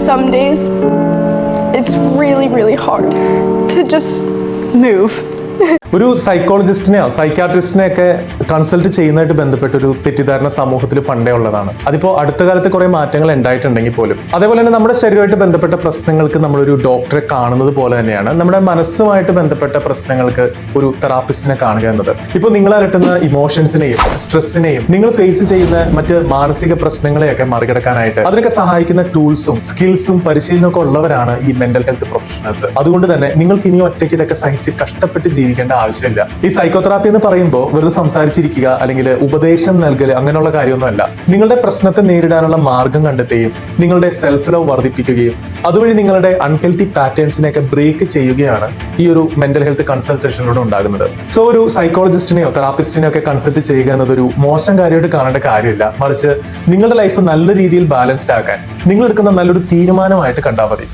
some days it's really hard to just move. ഒരു സൈക്കോളജിസ്റ്റിനെയോ സൈക്യാട്രിസ്റ്റിനെ ഒക്കെ consult ചെയ്യുന്നതായിട്ട് ബന്ധപ്പെട്ട ഒരു തെറ്റിദ്ധാരണ സമൂഹത്തിൽ പണ്ടേ ഉള്ളതാണ്. അതിപ്പോൾ അടുത്ത കാലത്ത് കുറെ മാറ്റങ്ങൾ ഉണ്ടായിട്ടുണ്ടെങ്കിൽ പോലും അതേപോലെ തന്നെ നമ്മുടെ ശരീരമായിട്ട് ബന്ധപ്പെട്ട പ്രശ്നങ്ങൾക്ക് നമ്മളൊരു ഡോക്ടറെ കാണുന്നത് പോലെ തന്നെയാണ് നമ്മുടെ മനസ്സുമായിട്ട് ബന്ധപ്പെട്ട പ്രശ്നങ്ങൾക്ക് ഒരു തെറാപ്പിസ്റ്റിനെ കാണുക എന്നത്. ഇപ്പോൾ നിങ്ങൾ അലട്ടുന്ന ഇമോഷൻസിനെയും സ്ട്രെസ്സിനെയും നിങ്ങൾ ഫേസ് ചെയ്യുന്ന മറ്റ് മാനസിക പ്രശ്നങ്ങളെയൊക്കെ മറികടക്കാനായിട്ട് അതിനൊക്കെ സഹായിക്കുന്ന ടൂൾസും സ്കിൽസും പരിശീലനമൊക്കെ ഉള്ളവരാണ് ഈ മെന്റൽ ഹെൽത്ത് പ്രൊഫഷണൽസ്. അതുകൊണ്ട് തന്നെ നിങ്ങൾക്ക് ഇനി ഒറ്റയ്ക്ക് ഇതൊക്കെ സഹിച്ച് കഷ്ടപ്പെട്ട് ജീവിക്കേണ്ട ആവശ്യമില്ല. ഈ സൈക്കോതെറാപ്പി എന്ന് പറയുമ്പോൾ വെറുതെ സംസാരിച്ചിരിക്കുക അല്ലെങ്കിൽ ഉപദേശം നൽകൽ അങ്ങനെയുള്ള കാര്യമൊന്നുമല്ല. നിങ്ങളുടെ പ്രശ്നത്തെ നേരിടാനുള്ള മാർഗം കണ്ടെത്തുകയും നിങ്ങളുടെ സെൽഫ് ലവ് വർദ്ധിപ്പിക്കുകയും അതുവഴി നിങ്ങളുടെ അൺഹെൽത്തി പാറ്റേൺസിനെയൊക്കെ ബ്രേക്ക് ചെയ്യുകയാണ് ഈ ഒരു മെന്റൽ ഹെൽത്ത് കൺസൾട്ടേഷനിലൂടെ ഉണ്ടാകുന്നത്. സോ ഒരു സൈക്കോളജിസ്റ്റിനെയോ തെറാപ്പിസ്റ്റിനെയോ ഒക്കെ കൺസൾട്ട് ചെയ്യുക എന്നതൊരു മോശം കാര്യമായിട്ട് കാണേണ്ട കാര്യമില്ല. മറിച്ച് നിങ്ങളുടെ ലൈഫ് നല്ല രീതിയിൽ ബാലൻസ്ഡ് ആക്കാൻ നിങ്ങൾ എടുക്കുന്ന നല്ലൊരു തീരുമാനമായിട്ട് കണ്ടാൽ മതി.